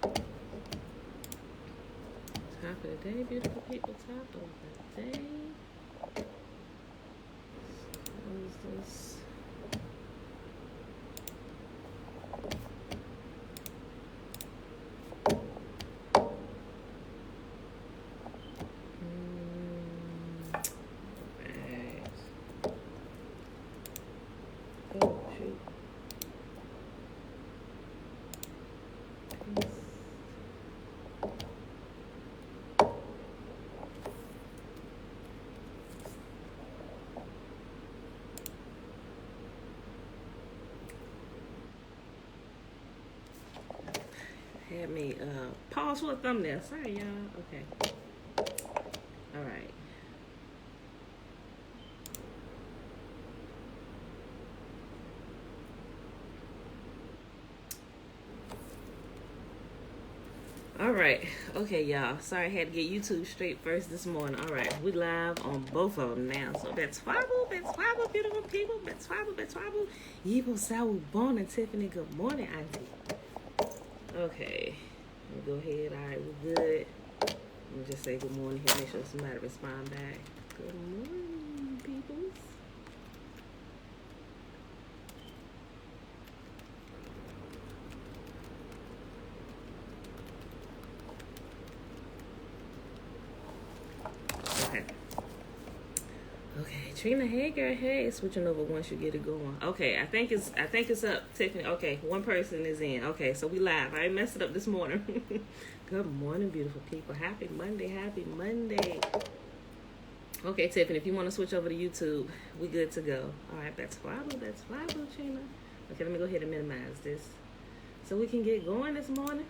Top of the day, beautiful people. Top of the day. What is this? Right. Oh, shoot. Had me pause for a thumbnail. Sorry, y'all. Okay. All right. All right. Okay, y'all. Sorry, I had to get YouTube straight first this morning. All right. We live on both of them now. So that's Swabble, beautiful people. That's Swabble. Yibo, Sawu, Bon, and Tiffany. Good morning, Auntie. Okay. Let me go ahead. All right, we're good. Let me just say good morning here. Make sure somebody respond back. Good morning, peoples. Okay, Trina, hey girl, hey, switching over once you get it going. Okay, I think it's up, Tiffany. Okay, one person is in. Okay, so we live. I messed it up this morning. Good morning, beautiful people. Happy Monday, happy Monday. Okay, Tiffany, if you want to switch over to YouTube, we good to go. All right, that's Swabble, Trina. Okay, let me go ahead and minimize this so we can get going this morning.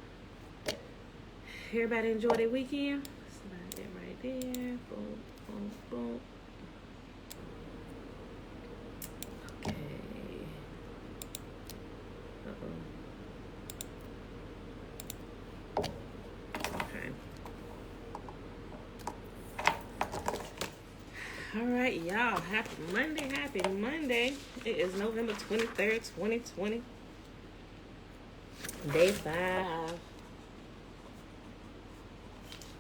Everybody enjoy their weekend. Slide that right there. Boom, boom, boom. All right, y'all. Happy Monday. It is November 23rd, 2020. Day 5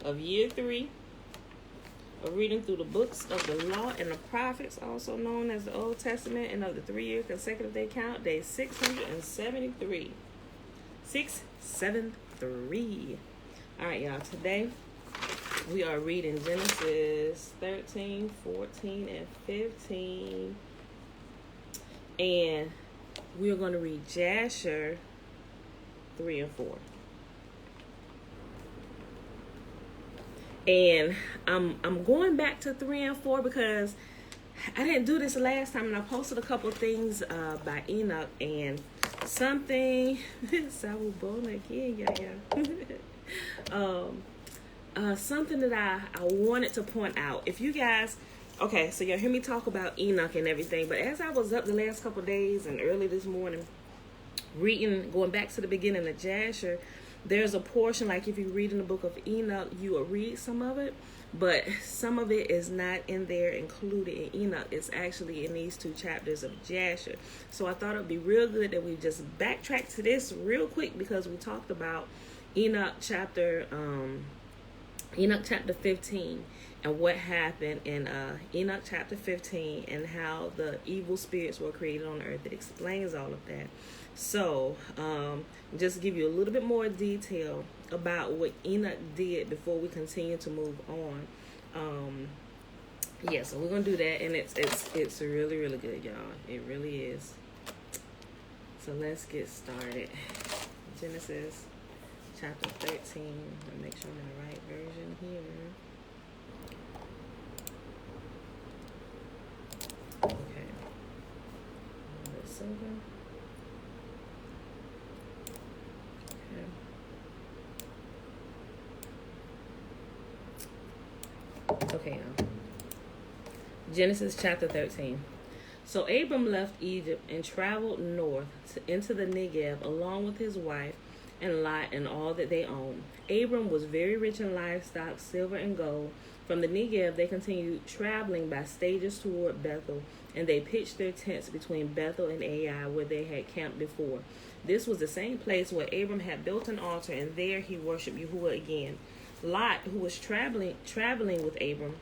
of year 3 of reading through the books of the law and the prophets, also known as the Old Testament, and of the 3-year consecutive day count, day 673. 673. All right, y'all. Today we are reading Genesis 13, 14, and 15. And we're going to read Jasher 3 and 4. And I'm going back to 3 and 4 because I didn't do this last time, and I posted a couple things by Enoch, and something Sawubona again, something that I wanted to point out. If you guys, okay, so y'all hear me talk about Enoch and everything, but as I was up the last couple of days and early this morning reading, going back to the beginning of Jasher, there's a portion, like if you read in the book of Enoch, you will read some of it, but some of it is not in there included in Enoch. It's actually in these 2 chapters of Jasher. So I thought it would be real good that we just backtrack to this real quick, because we talked about Enoch chapter 15 and what happened in Enoch chapter 15 and how the evil spirits were created on earth. It explains all of that. So just give you a little bit more detail about what Enoch did before we continue to move on. Yeah, so we're gonna do that, and it's really, really good, y'all. It really is. So let's get started. Genesis chapter 13. I'll make sure I'm in the right version here. Okay. Let's over. Okay, y'all. Genesis chapter 13. So Abram left Egypt and traveled north into the Negev along with his wife and Lot and all that they owned. Abram was very rich in livestock, silver and gold. From the Negev, they continued traveling by stages toward Bethel and they pitched their tents between Bethel and Ai, where they had camped before. This was the same place where Abram had built an altar, and there he worshipped Yahuwah again. Lot, who was traveling with Abram,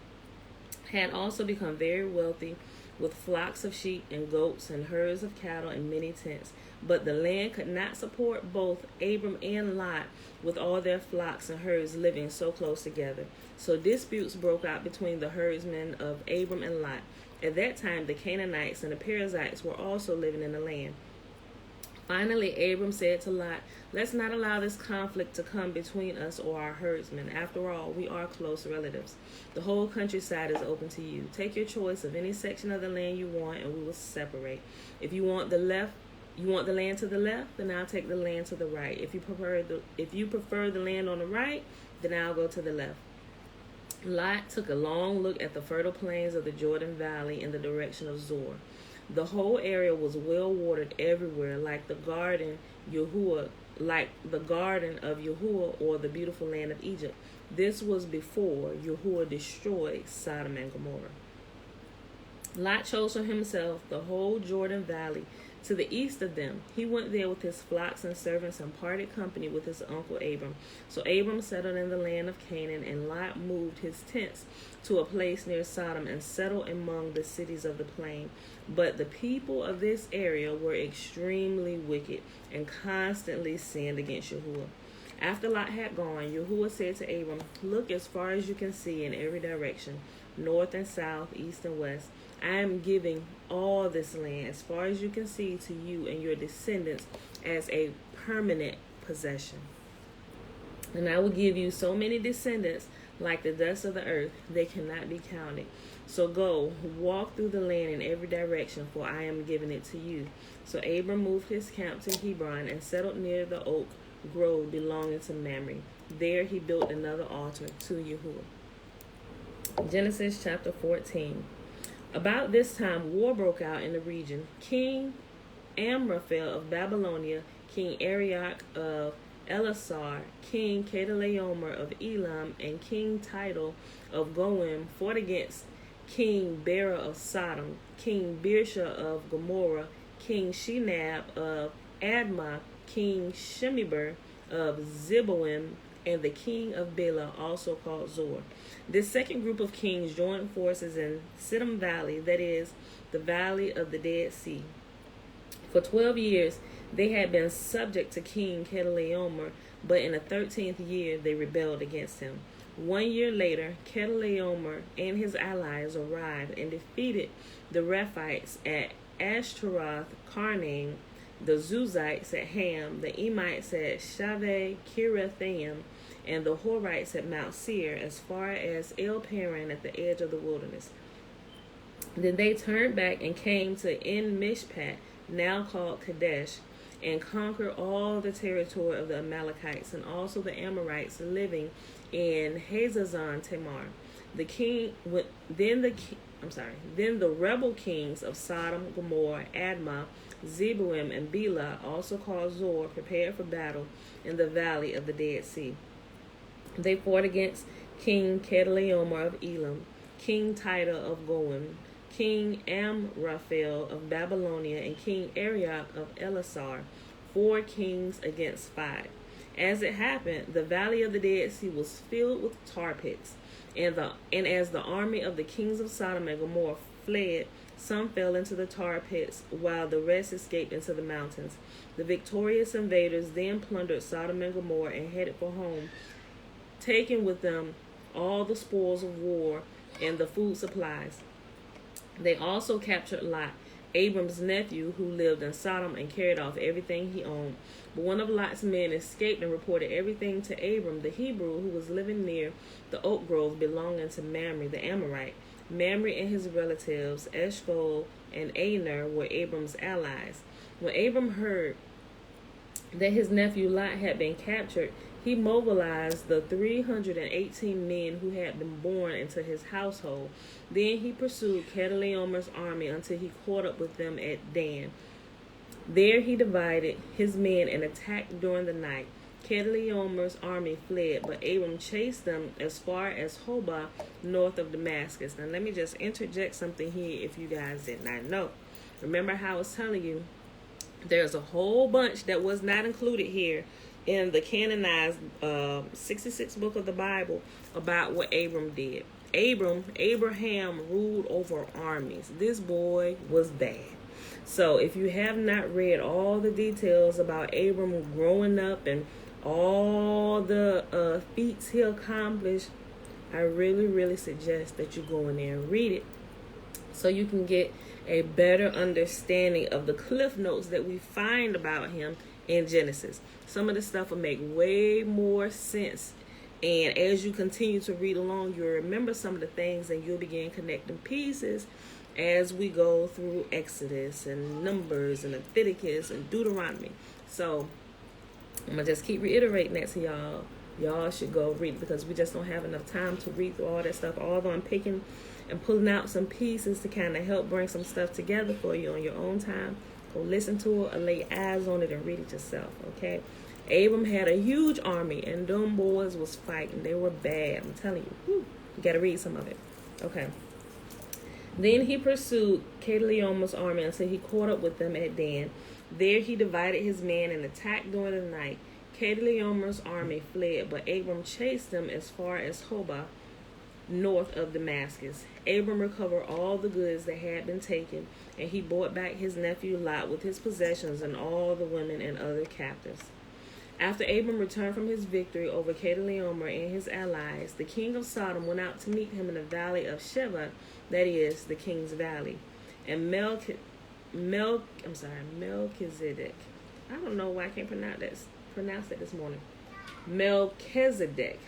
had also become very wealthy, with flocks of sheep and goats and herds of cattle and many tents. But the land could not support both Abram and Lot, with all their flocks and herds living so close together. So disputes broke out between the herdsmen of Abram and Lot. At that time, the Canaanites and the Perizzites were also living in the land. Finally, Abram said to Lot, "Let's not allow this conflict to come between us or our herdsmen. After all, we are close relatives. The whole countryside is open to you. Take your choice of any section of the land you want, and we will separate. If you want the land to the left, then I'll take the land to the right. If you prefer the land on the right, then I'll go to the left." Lot took a long look at the fertile plains of the Jordan Valley in the direction of Zoar. The whole area was well watered everywhere, like the garden of Yahuwah, or the beautiful land of Egypt. This was before Yahuwah destroyed Sodom and Gomorrah. Lot chose for himself the whole Jordan Valley to the east of them. He went there with his flocks and servants and parted company with his uncle Abram. So Abram settled in the land of Canaan, and Lot moved his tents to a place near Sodom and settled among the cities of the plain. But the people of this area were extremely wicked and constantly sinned against Yahuwah. After Lot had gone, Yahuwah said to Abram, "Look as far as you can see in every direction, north and south, east and west. I am giving all this land, as far as you can see, to you and your descendants as a permanent possession. And I will give you so many descendants like the dust of the earth, they cannot be counted. So go, walk through the land in every direction, for I am giving it to you." So Abram moved his camp to Hebron and settled near the oak grove belonging to Mamre. There he built another altar to Yahuwah. Genesis chapter 14. About this time, war broke out in the region. King Amraphel of Babylonia, King Arioch of Elasar, King Kedorlaomer of Elam, and King Tidal of Goim fought against King Bera of Sodom, King Birsha of Gomorrah, King Shinab of Admah, King Shemeber of Zeboim, and the king of Bela, also called Zor. This second group of kings joined forces in Siddim Valley, that is, the valley of the Dead Sea. For 12 years they had been subject to King Kedorlaomer, but in the 13th year they rebelled against him. 1 year later, Kedorlaomer and his allies arrived and defeated the Rephites at Ashtaroth Karnaim, the Zuzites at Ham, the Emites at Shaveh Kirathaim, and the Horites at Mount Seir, as far as El Paran at the edge of the wilderness. Then they turned back and came to En Mishpat, now called Kadesh, and conquered all the territory of the Amalekites and also the Amorites living in Hazazon Tamar. Then the rebel kings of Sodom, Gomorrah, Admah, Zeboim, and Bela, also called Zor, prepared for battle in the valley of the Dead Sea. They fought against King Kedorlaomer of Elam, King Tidal of Goim, King Amraphel of Babylonia, and King Arioch of Elasar, 4 kings against 5. As it happened, the valley of the Dead Sea was filled with tar pits, and as the army of the kings of Sodom and Gomorrah fled, some fell into the tar pits, while the rest escaped into the mountains. The victorious invaders then plundered Sodom and Gomorrah and headed for home, taking with them all the spoils of war and the food supplies. They also captured Lot, Abram's nephew, who lived in Sodom, and carried off everything he owned. But one of Lot's men escaped and reported everything to Abram, the Hebrew, who was living near the oak grove belonging to Mamre, the Amorite. Mamre and his relatives, Eshcol and Aner, were Abram's allies. When Abram heard that his nephew Lot had been captured, he mobilized the 318 men who had been born into his household. Then he pursued Kedorlaomer's army until he caught up with them at Dan. There he divided his men and attacked during the night. Kedorlaomer's army fled, but Abram chased them as far as Hobah, north of Damascus. Now, let me just interject something here if you guys did not know. Remember how I was telling you there's a whole bunch that was not included here in the canonized 66th book of the Bible about what Abram did. Abraham ruled over armies. This boy was bad. So if you have not read all the details about Abram growing up and all the feats he accomplished, I really, really suggest that you go in there and read it so you can get a better understanding of the cliff notes that we find about him in Genesis. Some of the stuff will make way more sense. And as you continue to read along, you'll remember some of the things and you'll begin connecting pieces as we go through Exodus and Numbers and Leviticus and Deuteronomy. So I'm going to just keep reiterating that to y'all. Y'all should go read it because we just don't have enough time to read through all that stuff. Although I'm picking and pulling out some pieces to kind of help bring some stuff together for you on your own time. Go listen to it or lay eyes on it and read it yourself, okay? Abram had a huge army, and them boys was fighting. They were bad, I'm telling you. Whew, you got to read some of it. Okay. Then he pursued Kedorlaomer's army until he caught up with them at Dan. There he divided his men and attacked during the night. Kedorlaomer's army fled, but Abram chased them as far as Hobah, north of Damascus. Abram recovered all the goods that had been taken, and he brought back his nephew Lot with his possessions and all the women and other captives. After Abram returned from his victory over Kedorlaomer and his allies, the king of Sodom went out to meet him in the valley of Sheva, that is, the king's valley. And Melchizedek, I don't know why I can't pronounce that this morning. Melchizedek,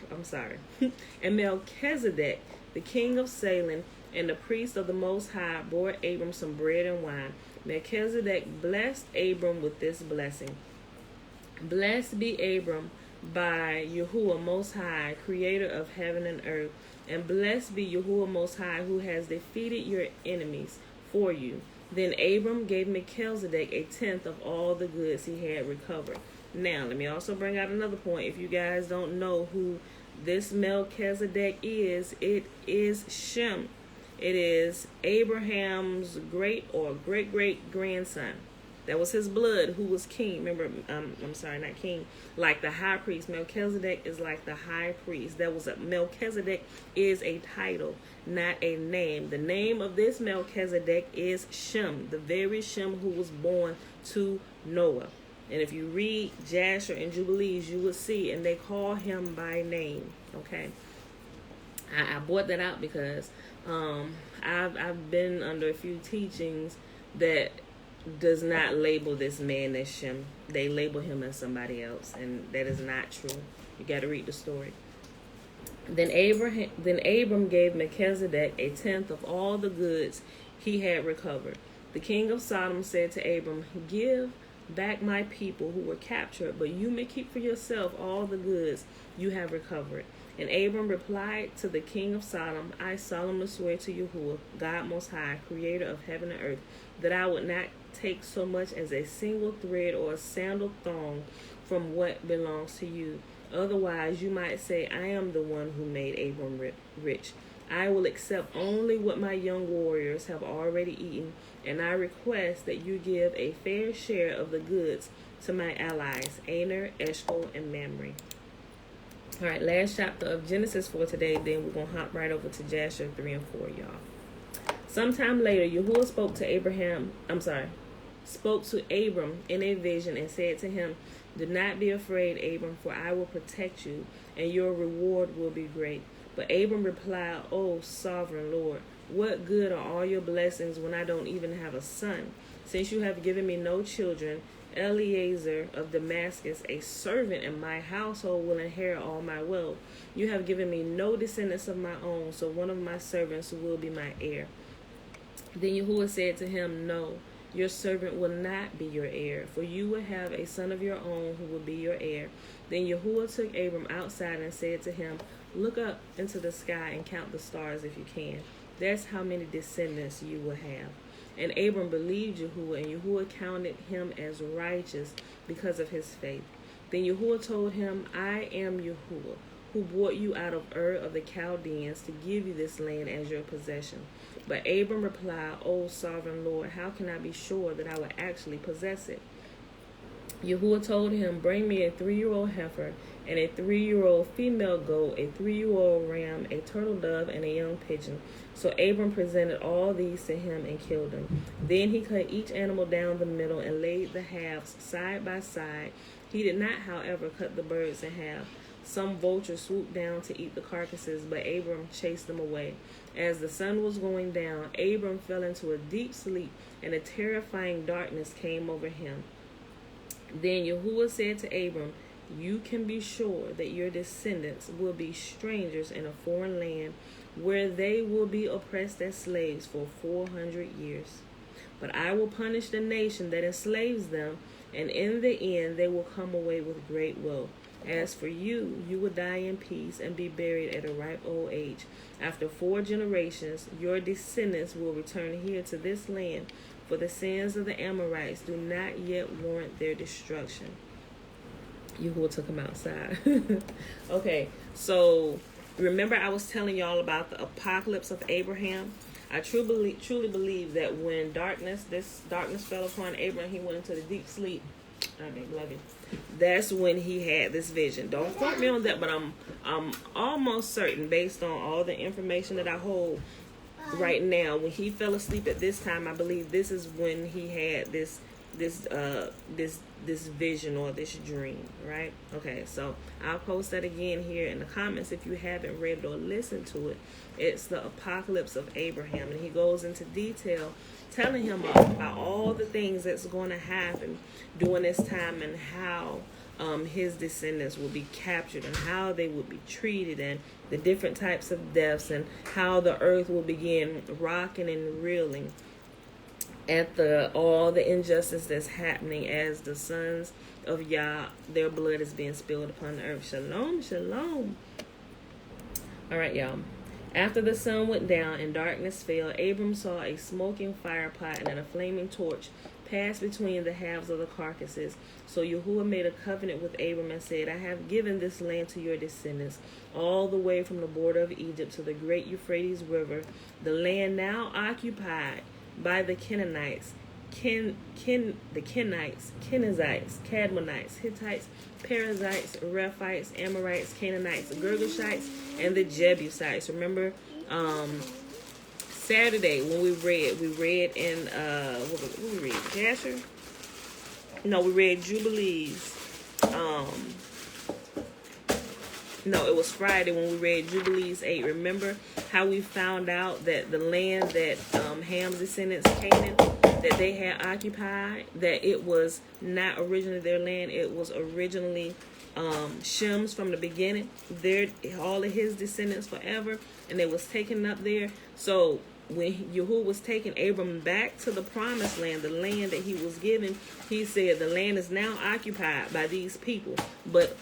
and Melchizedek, the king of Salem, and the priest of the Most High, brought Abram some bread and wine. Melchizedek blessed Abram with this blessing. Blessed be Abram by Yahuwah Most High, creator of heaven and earth. And blessed be Yahuwah Most High, who has defeated your enemies for you. Then Abram gave Melchizedek a tenth of all the goods he had recovered. Now, let me also bring out another point. If you guys don't know who this Melchizedek is, it is Shem. It is Abraham's great grandson. That was his blood who was king. Remember, not king. Like the high priest. Melchizedek is like the high priest. Melchizedek is a title, not a name. The name of this Melchizedek is Shem, the very Shem who was born to Noah. And if you read Jasher and Jubilees, you will see, and they call him by name. Okay, I brought that out because I've been under a few teachings that does not label this man as Shem. They label him as somebody else, and that is not true. You got to read the story. Then Abram gave Melchizedek a tenth of all the goods he had recovered. The king of Sodom said to Abram, "Give back my people who were captured, but you may keep for yourself all the goods you have recovered." And Abram replied to the king of Sodom, "I solemnly swear to Yahuwah, God Most High, creator of heaven and earth, that I would not take so much as a single thread or a sandal thong from what belongs to you. Otherwise, you might say, I am the one who made Abram rich. I will accept only what my young warriors have already eaten, and I request that you give a fair share of the goods to my allies, Aner, Eshcol, and Mamre." All right, last chapter of Genesis for today. Then we're going to hop right over to Jasher 3 and 4, y'all. Sometime later, Yahuwah spoke to Abram in a vision and said to him, "Do not be afraid, Abram, for I will protect you, and your reward will be great." But Abram replied, "O sovereign Lord, what good are all your blessings when I don't even have a son? Since you have given me no children, Eliezer of Damascus, a servant in my household, will inherit all my wealth. You have given me no descendants of my own, so one of my servants will be my heir." Then Yahuwah said to him, "No, your servant will not be your heir, for you will have a son of your own who will be your heir." Then Yahuwah took Abram outside and said to him, "Look up into the sky and count the stars if you can. That's how many descendants you will have." And Abram believed Yahuwah, and Yahuwah counted him as righteous because of his faith. Then Yahuwah told him, I am Yahuwah, who brought you out of Ur of the Chaldeans to give you this land as your possession. But Abram replied, O sovereign Lord, how can I be sure that I will actually possess it? Yahuwah told him, bring me a 3-year-old heifer and a 3-year-old female goat, a 3-year-old ram, a turtle dove, and a young pigeon. So Abram presented all these to him and killed them. Then he cut each animal down the middle and laid the halves side by side. He did not, however, cut the birds in half. Some vultures swooped down to eat the carcasses, but Abram chased them away. As the sun was going down, Abram fell into a deep sleep, and a terrifying darkness came over him. Then Yahuwah said to Abram, you can be sure that your descendants will be strangers in a foreign land, where they will be oppressed as slaves for 400 years. But I will punish the nation that enslaves them, and in the end they will come away with great wealth. As for you, you will die in peace and be buried at a ripe old age. After 4 generations, your descendants will return here to this land, for the sins of the Amorites do not yet warrant their destruction. Yahuwah took him outside. Okay, so remember I was telling y'all about the apocalypse of Abraham? I truly believe that when this darkness fell upon Abraham, he went into the deep sleep. I mean, love you. That's when he had this vision. Don't quote me on that, but I'm almost certain, based on all the information that I hold right now, when he fell asleep at this time, I believe this is when he had this vision or this dream, right? Okay, so I'll post that again here in the comments if you haven't read it or listened to it. It's the apocalypse of Abraham, and he goes into detail telling him about all the things that's going to happen during this time, and how his descendants will be captured, and how they will be treated, and the different types of deaths, and how the earth will begin rocking and reeling at all the injustice that's happening as the sons of Yah, their blood is being spilled upon the earth. Shalom, shalom. All right, y'all. After the sun went down and darkness fell, Abram saw a smoking fire pot and a flaming torch pass between the halves of the carcasses. So Yahuwah made a covenant with Abram and said, I have given this land to your descendants, all the way from the border of Egypt to the great Euphrates River, the land now occupied by the Canaanites, the Kenites, Kenizzites, Cadmonites, Hittites, Perizzites, Rephites, Amorites, Canaanites, Girgashites, and the Jebusites. Remember, Saturday when we read in what we read? Jasher? No, we read Jubilees. No, it was Friday when we read Jubilees 8. Remember how we found out that the land that Ham's descendants, Canaan, that they had occupied, that it was not originally their land. It was originally Shem's from the beginning. All of his descendants forever, and they was taken up there. So when Yahuwah was taking Abram back to the promised land, the land that he was given, he said the land is now occupied by these people. But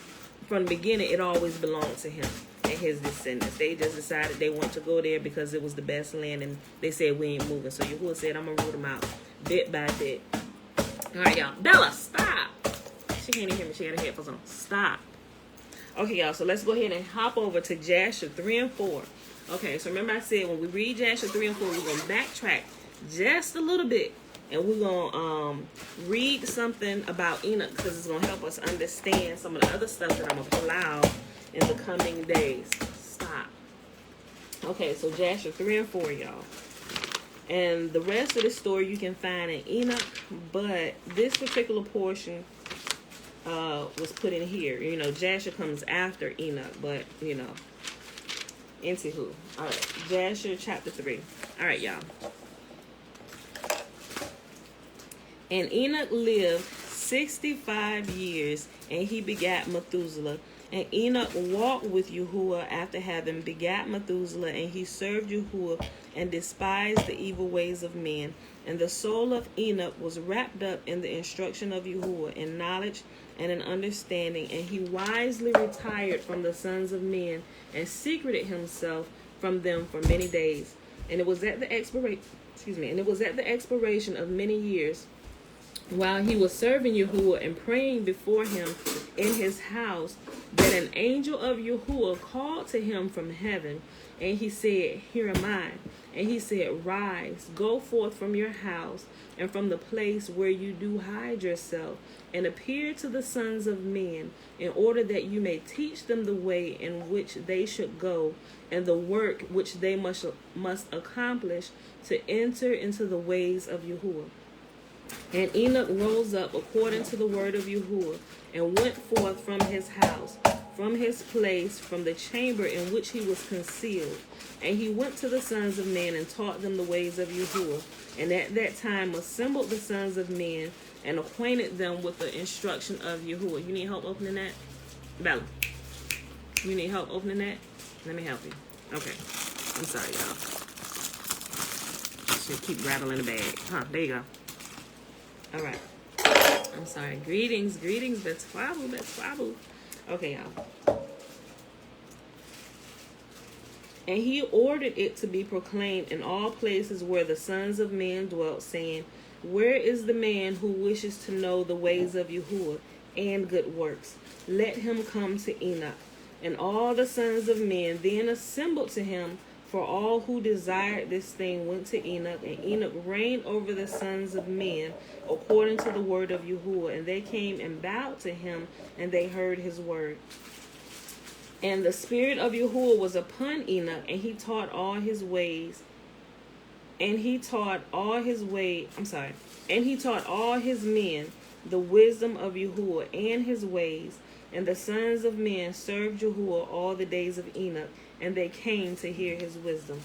from the beginning, it always belonged to him and his descendants. They just decided they wanted to go there because it was the best land, and they said, we ain't moving. So Yahuwah said, I'm going to root them out bit by bit. All right, y'all. Bella, stop. She can't even hear me. She got her headphones on. Stop. Okay, y'all. So let's go ahead and hop over to Jasher 3 and 4. Okay, so remember I said when we read Jasher 3 and 4, we're going to backtrack just a little bit. And we're going to read something about Enoch, because it's going to help us understand some of the other stuff that I'm going to pull out in the coming days. Stop. Okay, so Jasher 3 and 4, y'all. And the rest of the story you can find in Enoch, but this particular portion was put in here. You know, Jasher comes after Enoch, but, you know, anywho. All right, Jasher chapter 3. All right, y'all. And Enoch lived 65 years, and he begat Methuselah. And Enoch walked with Yahuwah after having begat Methuselah, and he served Yahuwah and despised the evil ways of men. And the soul of Enoch was wrapped up in the instruction of Yahuwah, in knowledge and in understanding. And he wisely retired from the sons of men, and secreted himself from them for many days. And it was at the expiration of many years, while he was serving Yahuwah and praying before him in his house, that an angel of Yahuwah called to him from heaven, and he said, Here am I. And he said, Rise, go forth from your house, and from the place where you do hide yourself, and appear to the sons of men, in order that you may teach them the way in which they should go, and the work which they must accomplish, to enter into the ways of Yahuwah. And Enoch rose up according to the word of Yahuwah, and went forth from his house, from his place, from the chamber in which he was concealed. And he went to the sons of men, and taught them the ways of Yahuwah. And at that time assembled the sons of men, and acquainted them with the instruction of Yahuwah. You need help opening that? Bella, you need help opening that? Let me help you. Okay. I'm sorry, y'all. Should keep rattling the bag. There you go. All right. I'm sorry. Greetings. That's Fabu. Okay, y'all. And he ordered it to be proclaimed in all places where the sons of men dwelt, saying, Where is the man who wishes to know the ways of Yahuwah and good works? Let him come to Enoch. And all the sons of men then assembled to him, for all who desired this thing went to Enoch. And Enoch reigned over the sons of men according to the word of Yahuwah. And they came and bowed to him, and they heard his word. And the spirit of Yahuwah was upon Enoch, and he taught all his ways. And he taught all his men the wisdom of Yahuwah and his ways. And the sons of men served Yahuwah all the days of Enoch, and they came to hear his wisdom.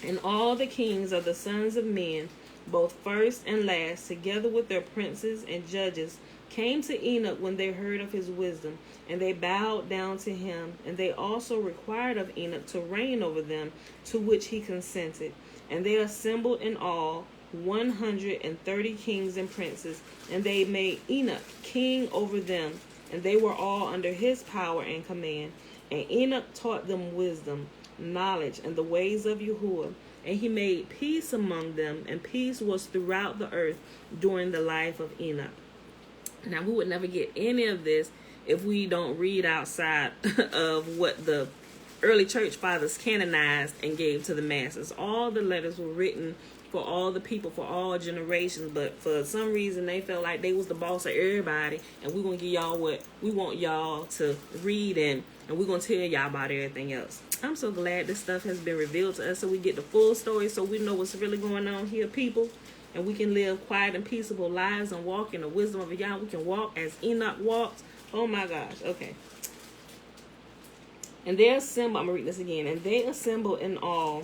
And all the kings of the sons of men, both first and last, together with their princes and judges, came to Enoch when they heard of his wisdom, and they bowed down to him. And they also required of Enoch to reign over them, to which he consented. And they assembled in all 130 kings and princes, and they made Enoch king over them, and they were all under his power and command. And Enoch taught them wisdom, knowledge, and the ways of Yahuwah. And he made peace among them, and peace was throughout the earth during the life of Enoch. Now, we would never get any of this if we don't read outside of what the early church fathers canonized and gave to the masses. All the letters were written for all the people, for all generations, but for some reason they felt like they was the boss of everybody, and we're going to give y'all what we want y'all to read, and we're going to tell y'all about everything else. I'm so glad this stuff has been revealed to us, so we get the full story, so we know what's really going on here, people, and we can live quiet and peaceable lives and walk in the wisdom of Yah. We can walk as Enoch walked. Oh my gosh. Okay. And they assembled, I'm going to read this again. And they assembled in all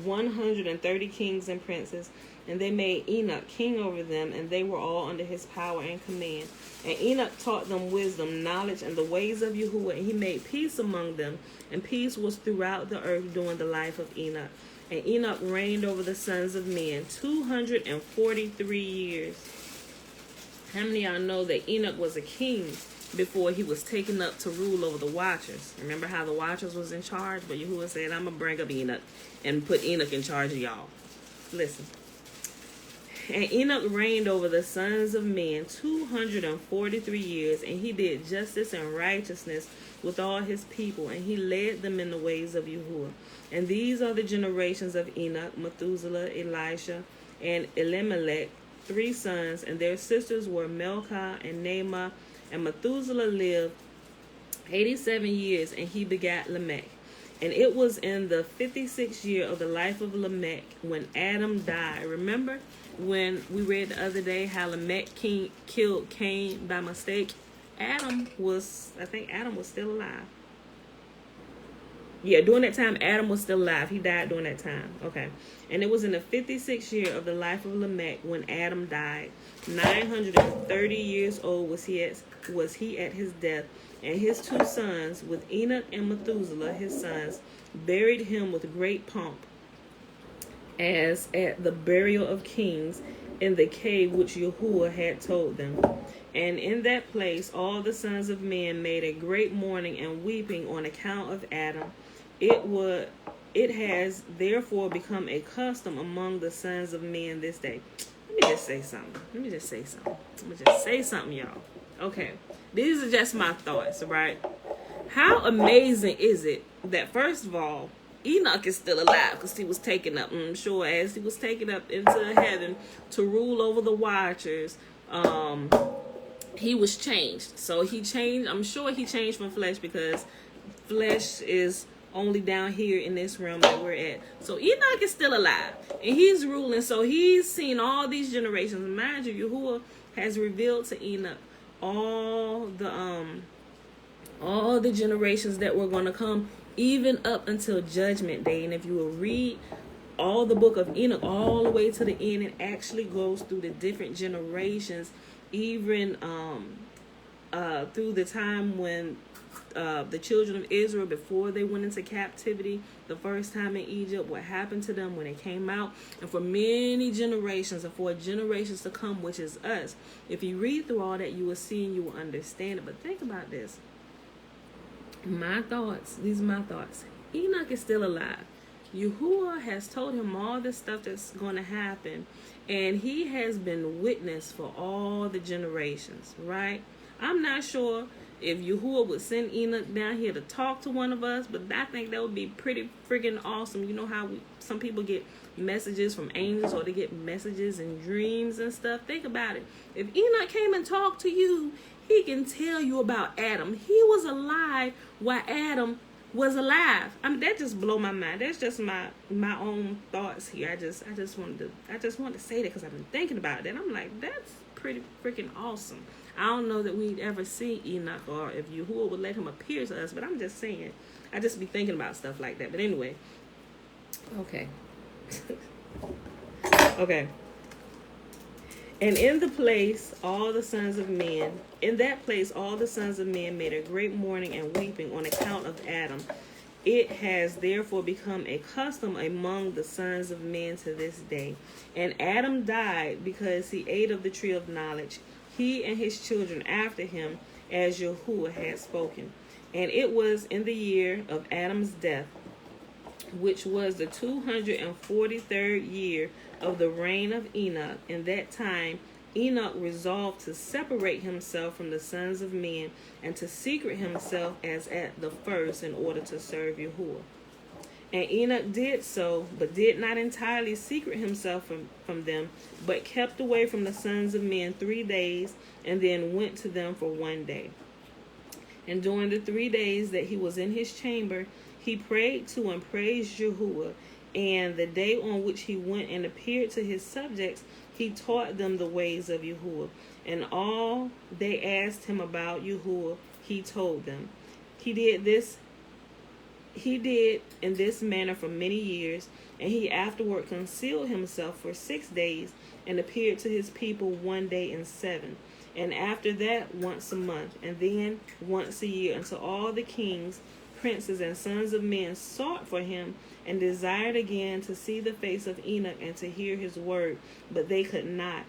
130 kings and princes, and they made Enoch king over them, and they were all under his power and command. And Enoch taught them wisdom, knowledge, and the ways of Yahuwah, and he made peace among them, and peace was throughout the earth during the life of Enoch. And Enoch reigned over the sons of men 243 years. How many of y'all know that Enoch was a king before he was taken up to rule over the watchers? Remember how the watchers was in charge? But Yahuwah said, I'm going to bring up Enoch and put Enoch in charge of y'all. Listen. And Enoch reigned over the sons of men 243 years, and he did justice and righteousness with all his people, and he led them in the ways of Yahuwah. And these are the generations of Enoch, Methuselah, Elisha, and Elimelech, 3 sons, and their sisters were Milcah and Naamah. And Methuselah lived 87 years, and he begat Lamech. And it was in the 56th year of the life of Lamech when Adam died. Remember when we read the other day how Lamech killed Cain by mistake? I think Adam was still alive. Yeah, during that time, Adam was still alive. He died during that time. Okay. And it was in the 56th year of the life of Lamech when Adam died. 930 years old was he at his death. And his 2 sons, with Enoch and Methuselah, his sons, buried him with great pomp, as at the burial of kings, in the cave which Yahuwah had told them. And in that place all the sons of men made a great mourning and weeping on account of Adam. It has therefore become a custom among the sons of men this day. Let me just say something, y'all. Okay, these are just my thoughts, right? How amazing is it that, first of all, Enoch is still alive because he was taken up, I'm sure, as he was taken up into heaven to rule over the watchers. He was changed. So he changed. I'm sure he changed from flesh because flesh is only down here in this realm that we're at. So Enoch is still alive and he's ruling. So he's seen all these generations. Mind you, Yahuwah has revealed to Enoch all the generations that were going to come, even up until Judgment Day. And if you will read all the book of Enoch all the way to the end, it actually goes through the different generations, even through the time when the children of Israel, before they went into captivity the first time in Egypt, what happened to them when they came out, and for many generations, and for generations to come, which is us. If you read through all that, you will see and you will understand it. But think about this. My thoughts, these are my thoughts. Enoch is still alive. Yahuwah has told him all this stuff that's going to happen, and he has been witness for all the generations, right? I'm not sure if Yahuwah would send Enoch down here to talk to one of us, but I think that would be pretty freaking awesome. You know how some people get messages from angels, or they get messages in dreams and stuff? Think about it. If Enoch came and talked to you, he can tell you about Adam. He was alive while Adam was alive. I mean, that just blow my mind. That's just my own thoughts here. I just wanted to say that because I've been thinking about it. I'm like, that's pretty freaking awesome. I don't know that we'd ever see Enoch, or if Yahuwah would let him appear to us, but I'm just saying. I just be thinking about stuff like that. But anyway, okay. Okay. And in that place, all the sons of men made a great mourning and weeping on account of Adam. It has therefore become a custom among the sons of men to this day. And Adam died because he ate of the tree of knowledge, he and his children after him, as Yahuwah had spoken. And it was in the year of Adam's death, which was the 243rd year of the reign of Enoch. In that time, Enoch resolved to separate himself from the sons of men and to secret himself as at the first in order to serve Yahuwah. And Enoch did so, but did not entirely secret himself from them, but kept away from the sons of men 3 days, and then went to them for 1 day. And during the 3 days that he was in his chamber, he prayed to and praised Yahuwah. And the day on which he went and appeared to his subjects, he taught them the ways of Yahuwah. And all they asked him about Yahuwah, he told them. He did in this manner for many years, and he afterward concealed himself for 6 days, and appeared to his people 1 day in 7. And after that, once a month, and then once a year, until all the kings, princes, and sons of men sought for him, and desired again to see the face of Enoch and to hear his word, but they could not,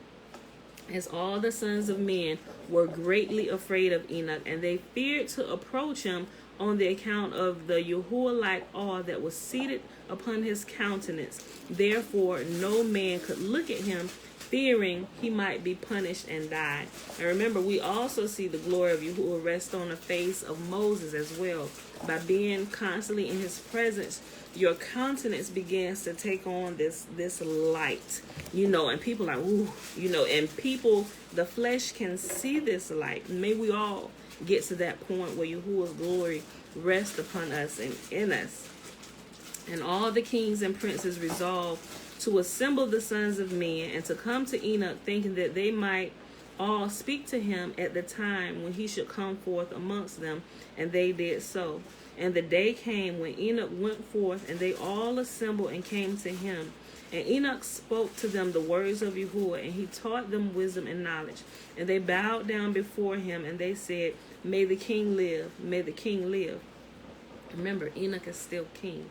as all the sons of men were greatly afraid of Enoch, and they feared to approach him on the account of the Yahuwah-like awe that was seated upon his countenance. Therefore no man could look at him, fearing he might be punished and die. And remember, we also see the glory of Yahuwah rest on the face of Moses as well. By being constantly in his presence, your countenance begins to take on this light, and people are, ooh, and people, the flesh can see this light. May we all get to that point where Yahuwah's glory rests upon us and in us. And all the kings and princes resolved to assemble the sons of men and to come to Enoch, thinking that they might all speak to him at the time when he should come forth amongst them, and they did so. And the day came when Enoch went forth, and they all assembled and came to him. And Enoch spoke to them the words of Yahuwah, and he taught them wisdom and knowledge. And they bowed down before him, and they said, "May the king live, may the king live." Remember, Enoch is still king.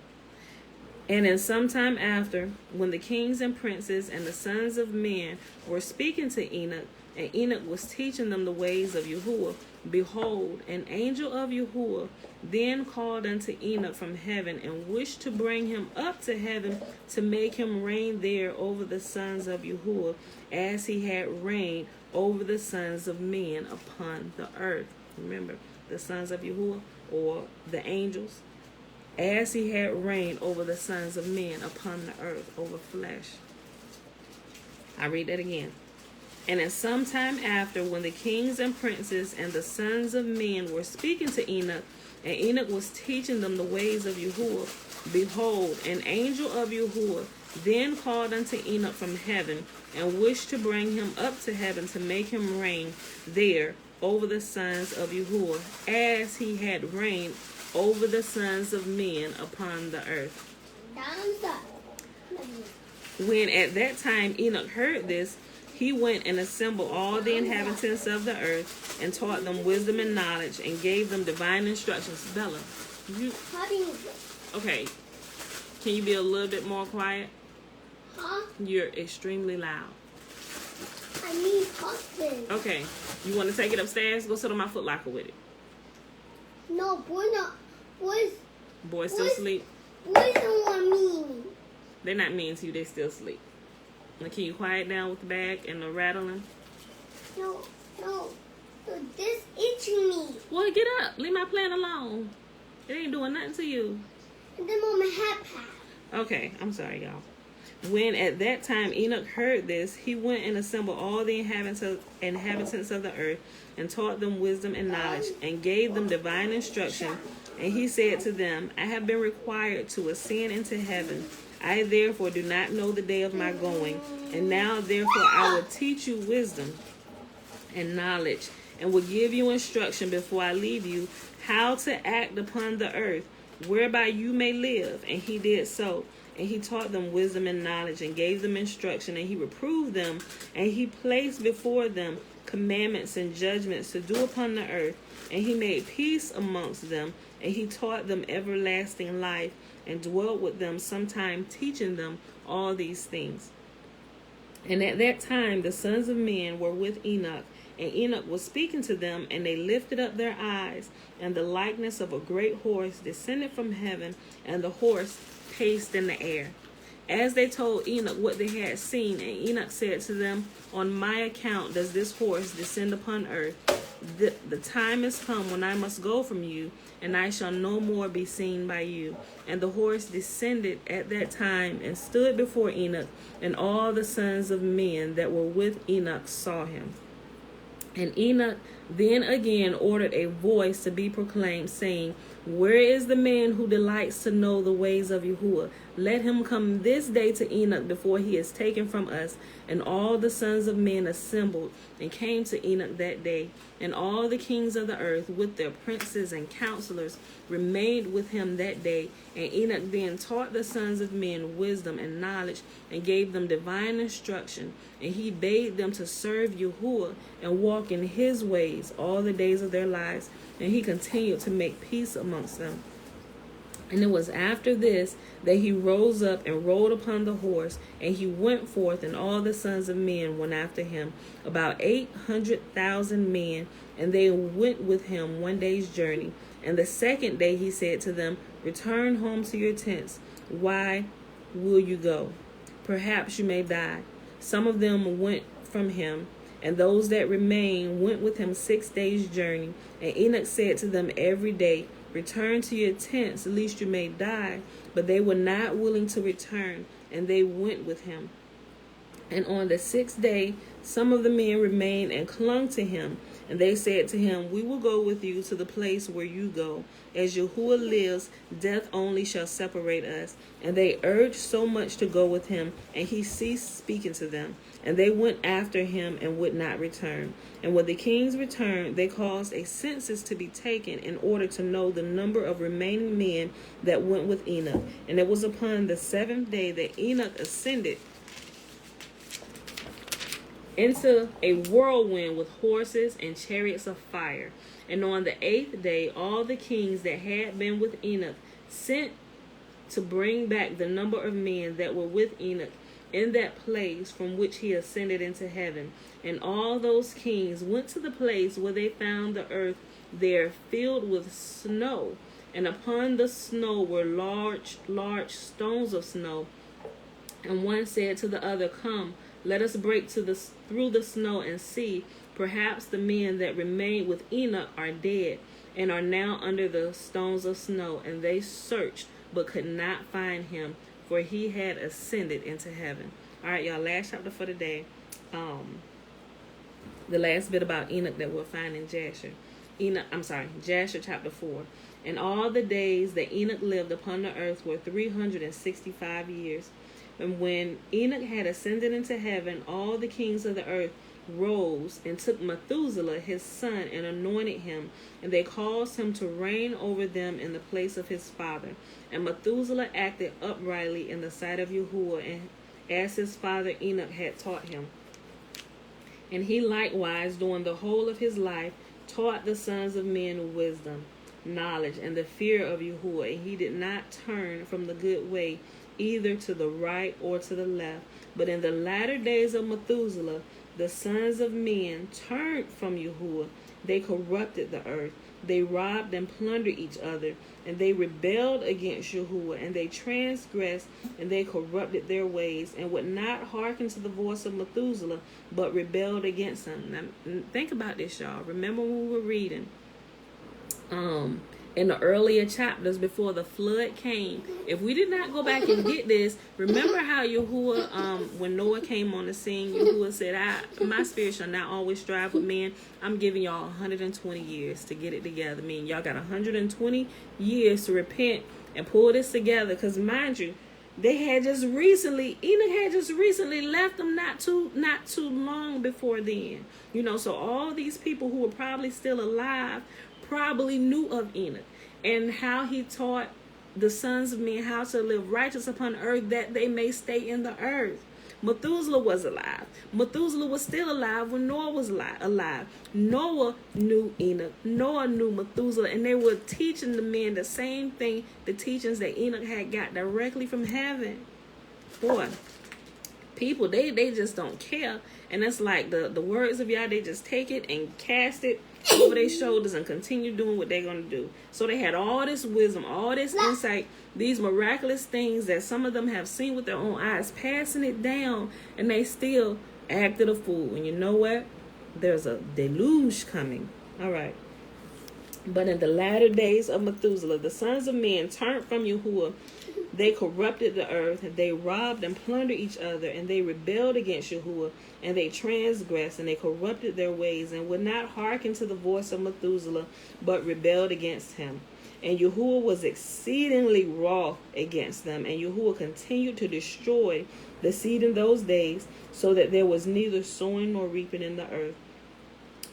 And in some time after, when the kings and princes and the sons of men were speaking to Enoch, and Enoch was teaching them the ways of Yahuwah, behold, an angel of Yahuwah then called unto Enoch from heaven, and wished to bring him up to heaven to make him reign there over the sons of Yahuwah, as he had reigned over the sons of men upon the earth. Remember, the sons of Yahuwah, or the angels, as he had reigned over the sons of men upon the earth, over flesh. I read that again. And in some time after, when the kings and princes and the sons of men were speaking to Enoch, and Enoch was teaching them the ways of Yahuwah, behold, an angel of Yahuwah then called unto Enoch from heaven, and wished to bring him up to heaven to make him reign there over the sons of Yahuwah, as he had reigned over the sons of men upon the earth. When at that time Enoch heard this, he went and assembled all the inhabitants of the earth, and taught them wisdom and knowledge, and gave them divine instructions. Bella, okay, can you be a little bit more quiet? Huh? You're extremely loud. I need something. Okay, you want to take it upstairs? Go sit on my foot locker with it. No, boy, not. Boys still sleep? Boys don't want me. They're not mean to you, they still sleep. Now, can you quiet down with the bag and the rattling? No. This itching me. Well, get up. Leave my plant alone. It ain't doing nothing to you. And then on my hat pad. Okay, I'm sorry, y'all. When at that time Enoch heard this, he went and assembled all the inhabitants of the earth, and taught them wisdom and knowledge, and gave them divine instruction. And he said to them, I have been required to ascend into heaven. I therefore do not know the day of my going. And now therefore I will teach you wisdom and knowledge, and will give you instruction before I leave you, how to act upon the earth, whereby you may live. And he did so. And he taught them wisdom and knowledge, and gave them instruction, and he reproved them, and he placed before them commandments and judgments to do upon the earth. And he made peace amongst them, and he taught them everlasting life, and dwelt with them sometime, teaching them all these things. And at that time the sons of men were with Enoch, and Enoch was speaking to them, and they lifted up their eyes, and the likeness of a great horse descended from heaven, and the horse paced in the air. As they told Enoch what they had seen, and Enoch said to them, on my account does this horse descend upon earth. The time is come when I must go from you, and I shall no more be seen by you. And the horse descended at that time, and stood before Enoch, and all the sons of men that were with Enoch saw him. And Enoch then again ordered a voice to be proclaimed, saying, where is the man who delights to know the ways of Yahuwah? Let him come this day to Enoch before he is taken from us. And all the sons of men assembled and came to Enoch that day. And all the kings of the earth with their princes and counselors remained with him that day. And Enoch then taught the sons of men wisdom and knowledge, and gave them divine instruction. And he bade them to serve Yahuwah and walk in his ways all the days of their lives. And he continued to make peace amongst them. And it was after this that he rose up and rode upon the horse, and he went forth, and all the sons of men went after him, about 800,000 men, and they went with him one day's journey. And the second day he said to them, return home to your tents. Why will you go? Perhaps you may die. Some of them went from him, and those that remained went with him 6 days' journey. And Enoch said to them every day, return to your tents, lest you may die. But they were not willing to return, and they went with him. And on the 6th day, some of the men remained and clung to him. And they said to him, we will go with you to the place where you go. As Yahuwah lives, death only shall separate us. And they urged so much to go with him, and he ceased speaking to them. And they went after him and would not return. And when the kings returned, they caused a census to be taken in order to know the number of remaining men that went with Enoch. And it was upon the 7th day that Enoch ascended into a whirlwind with horses and chariots of fire. And on the 8th day, all the kings that had been with Enoch sent to bring back the number of men that were with Enoch in that place from which he ascended into heaven. And all those kings went to the place where they found the earth there filled with snow. And upon the snow were large stones of snow. And one said to the other, come, Let us break through the snow and see. Perhaps the men that remained with Enoch are dead and are now under the stones of snow. And they searched but could not find him, for he had ascended into heaven. All right, y'all, last chapter for the day. The last bit about Enoch that we'll find in Jasher. Jasher chapter 4. And all the days that Enoch lived upon the earth were 365 years. And when Enoch had ascended into heaven, all the kings of the earth rose and took Methuselah his son and anointed him, and they caused him to reign over them in the place of his father. And Methuselah acted uprightly in the sight of Yahuwah, and as his father Enoch had taught him. And he likewise, during the whole of his life, taught the sons of men wisdom, knowledge, and the fear of Yahuwah. And he did not turn from the good way, either to the right or to the left. But in the latter days of Methuselah, the sons of men turned from Yahuwah. They corrupted the earth. They robbed and plundered each other, and they rebelled against Yahuwah, and they transgressed, and they corrupted their ways, and would not hearken to the voice of Methuselah, but rebelled against him. Now, think about this, y'all. Remember when we were reading in the earlier chapters before the flood came? If we did not go back and get this, remember how Yahuwah, when Noah came on the scene, Yahuwah said, my spirit shall not always strive with men. I'm giving y'all 120 years to get it together. I mean, y'all got 120 years to repent and pull this together. Because mind you, Enoch had just recently left them not too long before then. So all these people who were probably still alive probably knew of Enoch and how he taught the sons of men how to live righteous upon earth, that they may stay in the earth. Methuselah was alive. Methuselah was still alive when Noah was alive. Noah knew Enoch. Noah knew Methuselah, and they were teaching the men the same thing, the teachings that Enoch had got directly from heaven. Boy, people, they just don't care. And it's like the words of Yah, they just take it and cast it over their shoulders and continue doing what they're going to do. So they had all this wisdom, all this insight, these miraculous things that some of them have seen with their own eyes, passing it down, and they still acted a fool. And you know what? There's a deluge coming. All right. But in the latter days of Methuselah, the sons of men turned from Yahuwah. They corrupted the earth, and they robbed and plundered each other, and they rebelled against Yahuwah, and they transgressed, and they corrupted their ways, and would not hearken to the voice of Methuselah, but rebelled against him. And Yahuwah was exceedingly wroth against them, and Yahuwah continued to destroy the seed in those days, so that there was neither sowing nor reaping in the earth.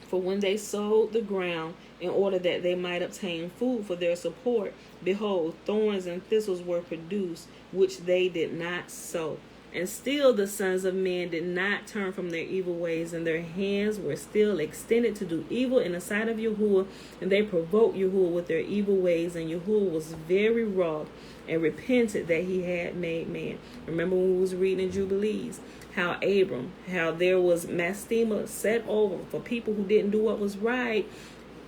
For when they sowed the ground in order that they might obtain food for their support, behold, thorns and thistles were produced, which they did not sow. And still the sons of men did not turn from their evil ways, and their hands were still extended to do evil in the sight of Yahuwah, and they provoked Yahuwah with their evil ways, and Yahuwah was very wroth and repented that he had made man. Remember when we was reading in Jubilees, how there was mastema set over for people who didn't do what was right.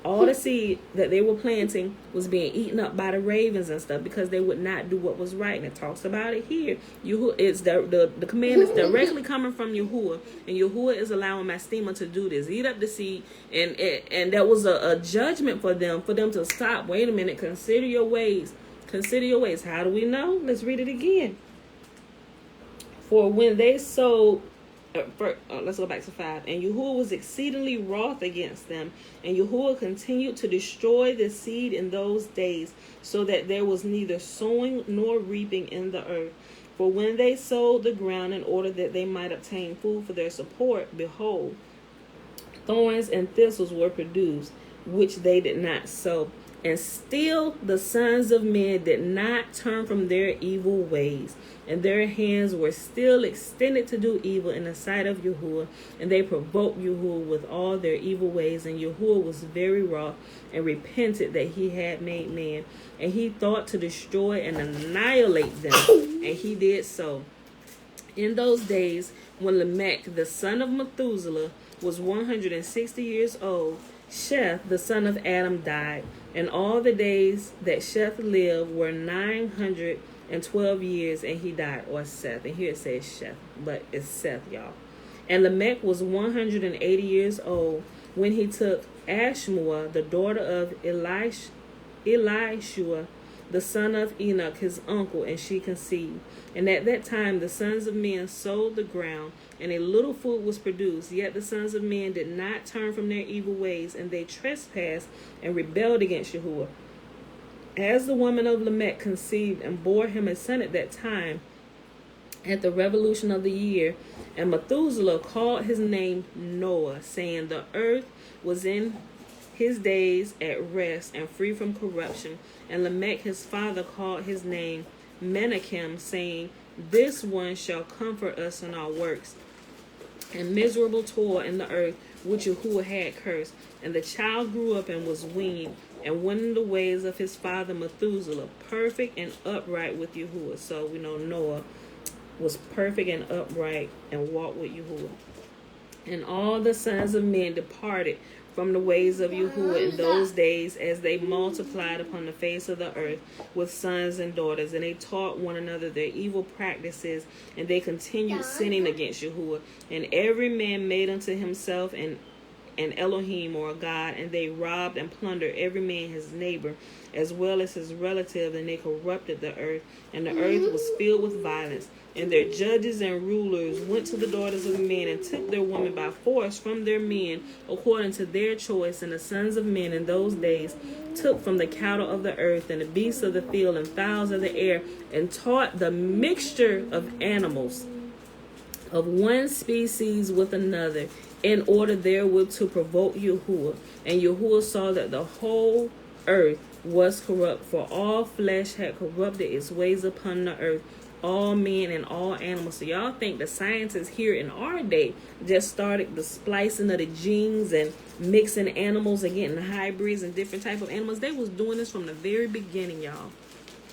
All the seed that they were planting was being eaten up by the ravens and stuff because they would not do what was right. And it talks about it here. It's the command is directly coming from Yahuwah, and Yahuwah is allowing mastema to do this, eat up the seed, and that was a judgment for them to stop. Wait a minute, consider your ways. Consider your ways. How do we know? Let's read it again. For when they sowed, let's go back to 5. And Yahuwah was exceedingly wroth against them, and Yahuwah continued to destroy the seed in those days, so that there was neither sowing nor reaping in the earth. For when they sowed the ground in order that they might obtain food for their support, behold, thorns and thistles were produced, which they did not sow. And still the sons of men did not turn from their evil ways, and their hands were still extended to do evil in the sight of Yahuwah, and they provoked Yahuwah with all their evil ways, and Yahuwah was very wroth and repented that he had made man, and he thought to destroy and annihilate them, and he did so. In those days, when Lamech, the son of Methuselah, was 160 years old, Sheth, the son of Adam, died. And all the days that Sheth lived were 912 years, and he died. Or Seth. And here it says Sheth, but it's Seth, y'all. And Lamech was 180 years old when he took Ashmua, the daughter of Elishua, the son of Enoch, his uncle, and she conceived. And at that time the sons of men sowed the ground, and a little food was produced. Yet the sons of men did not turn from their evil ways, and they trespassed and rebelled against Yahuwah. As the woman of Lamech conceived and bore him a son at that time, at the revolution of the year, and Methuselah called his name Noah, saying, the earth was in his days at rest and free from corruption. And Lamech his father called his name Menachem, saying, this one shall comfort us in our works and miserable toil in the earth which Yahuwah had cursed. And the child grew up and was weaned, and went in the ways of his father Methuselah, perfect and upright with Yahuwah. So we know Noah was perfect and upright and walked with Yahuwah. And all the sons of men departed from the ways of Yahuwah in those days, as they multiplied upon the face of the earth with sons and daughters. And they taught one another their evil practices, and they continued sinning against Yahuwah. And every man made unto himself an Elohim, or a god, and they robbed and plundered every man his neighbor as well as his relative, and they corrupted the earth, and the earth was filled with violence. And their judges and rulers went to the daughters of men and took their women by force from their men according to their choice. And the sons of men in those days took from the cattle of the earth and the beasts of the field and fowls of the air, and taught the mixture of animals of one species with another, in order therewith to provoke Yahuwah. And Yahuwah saw that the whole earth was corrupt, for all flesh had corrupted its ways upon the earth, all men and all animals. So y'all think the scientists here in our day just started the splicing of the genes and mixing animals and getting hybrids and different type of animals? They was doing this from the very beginning, y'all.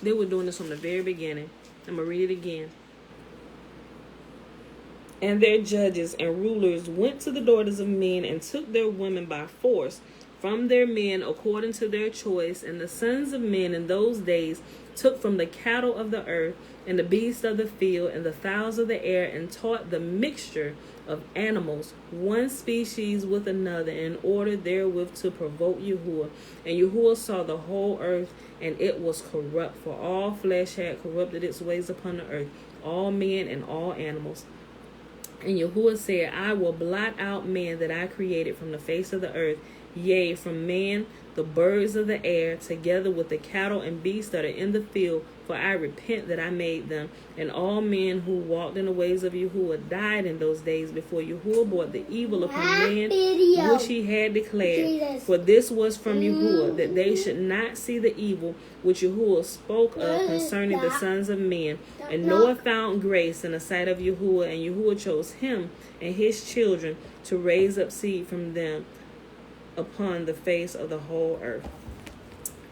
They were doing this from the very beginning. I'm going to read it again. And their judges and rulers went to the daughters of men and took their women by force from their men according to their choice. And the sons of men in those days took from the cattle of the earth and the beasts of the field and the fowls of the air, and taught the mixture of animals, one species with another, in order therewith to provoke Yahuwah. And Yahuwah saw the whole earth, and it was corrupt, for all flesh had corrupted its ways upon the earth, all men and all animals. And Yahuwah said, I will blot out man that I created from the face of the earth, yea, from man, the birds of the air, together with the cattle and beasts that are in the field, for I repent that I made them. And all men who walked in the ways of Yahuwah died in those days before Yahuwah brought the evil upon man, which he had declared. For this was from Yahuwah, that they should not see the evil which Yahuwah spoke of concerning the sons of men. And Noah found grace in the sight of Yahuwah, and Yahuwah chose him and his children to raise up seed from them upon the face of the whole earth.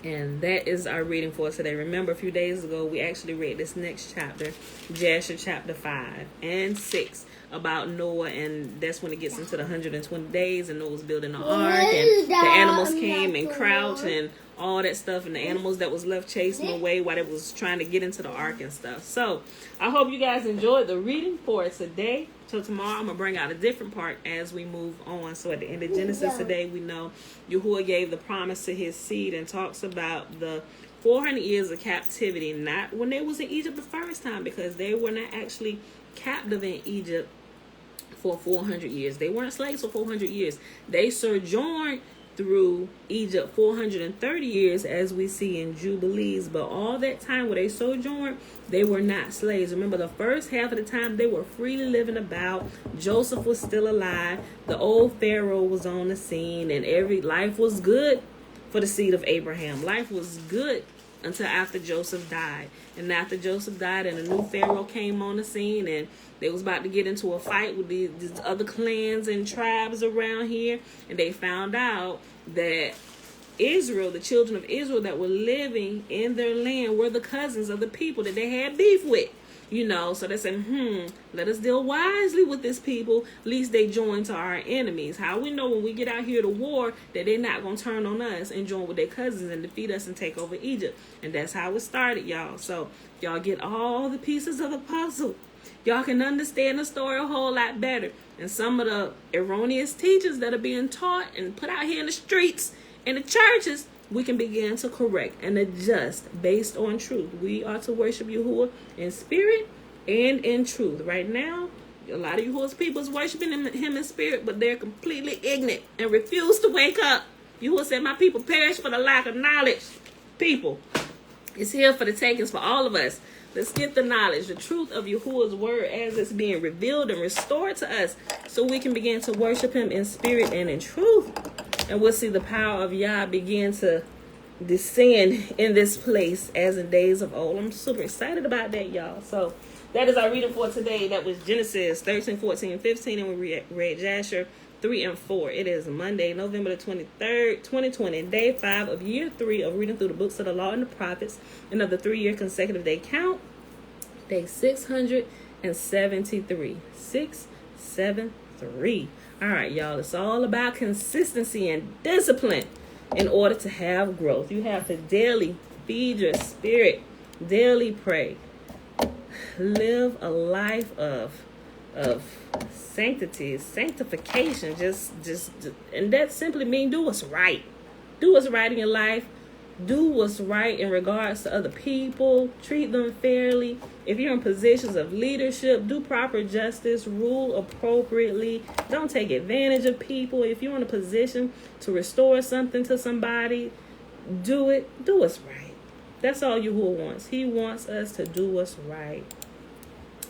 And that is our reading for today. Remember, a few days ago we actually read this next chapter, Jasher chapter 5 and 6, about Noah, and that's when it gets into the 120 days, and Noah's building the ark, and the animals came and crouched and all that stuff, and the animals that was left chasing away while it was trying to get into the ark and stuff. So I hope you guys enjoyed the reading for today. So tomorrow I'm going to bring out a different part as we move on. So at the end of Genesis today, we know Yahuwah gave the promise to his seed and talks about the 400 years of captivity, not when they was in Egypt the first time, because they were not actually captive in Egypt for 400 years. They weren't slaves for 400 years. They sojourned through Egypt 430 years, as we see in Jubilees. But all that time where they sojourned, they were not slaves. Remember, the first half of the time they were freely living about. Joseph was still alive. The old Pharaoh was on the scene, and life was good for the seed of Abraham. Life was good until after Joseph died. And after Joseph died and a new Pharaoh came on the scene, and they was about to get into a fight with these other clans and tribes around here, and they found out that Israel, the children of Israel that were living in their land, were the cousins of the people that they had beef with. So they said, let us deal wisely with this people, lest they join to our enemies. How we know when we get out here to war that they're not going to turn on us and join with their cousins and defeat us and take over Egypt. And that's how it started, y'all. So y'all get all the pieces of the puzzle. Y'all can understand the story a whole lot better. And some of the erroneous teachings that are being taught and put out here in the streets, in the churches, we can begin to correct and adjust based on truth. We are to worship Yahuwah in spirit and in truth. Right now, a lot of Yahuwah's people is worshiping him in spirit, but they're completely ignorant and refuse to wake up. Yahuwah said, my people perish for the lack of knowledge. People, it's here for the takings for all of us. Let's get the knowledge, the truth of Yahuwah's word as it's being revealed and restored to us, so we can begin to worship him in spirit and in truth. And we'll see the power of Yah begin to descend in this place as in days of old. I'm super excited about that, y'all. So that is our reading for today. That was Genesis 13, 14, and 15. And we read Jasher 3 and 4. It is Monday, November the 23rd, 2020. Day 5 of year 3 of reading through the books of the law and the prophets. And of the 3-year consecutive day count. Day 673. 673. All right, y'all. It's all about consistency and discipline in order to have growth. You have to daily feed your spirit. Daily pray. Live a life of sanctity, sanctification. Just and that simply means do what's right. Do what's right in your life. Do what's right in regards to other people. Treat them fairly. If you're in positions of leadership, do proper justice. Rule appropriately. Don't take advantage of people. If you're in a position to restore something to somebody, do it. Do what's right. That's all Yahuwah wants. He wants us to do what's right.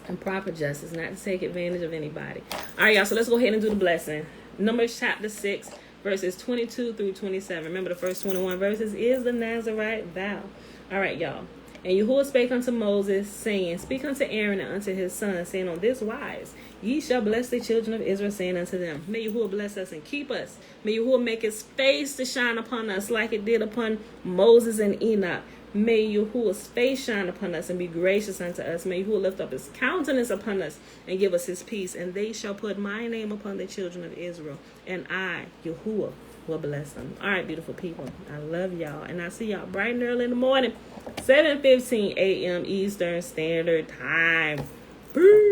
And proper justice, not to take advantage of anybody. All right, y'all, so let's go ahead and do the blessing. Numbers chapter 6. Verses 22 through 27. Remember, the first 21 verses is the Nazarite vow. All right, y'all. And Yahuwah spake unto Moses, saying, Speak unto Aaron and unto his sons, saying, On this wise ye shall bless the children of Israel, saying unto them, May Yahuwah bless us and keep us. May Yahuwah make his face to shine upon us like it did upon Moses and Enoch. May Yahuwah's face shine upon us and be gracious unto us. May Yahuwah lift up his countenance upon us and give us his peace. And they shall put my name upon the children of Israel. And I, Yahuwah, will bless them. All right, beautiful people. I love y'all. And I see y'all bright and early in the morning. 7:15 a.m. Eastern Standard Time. Peace.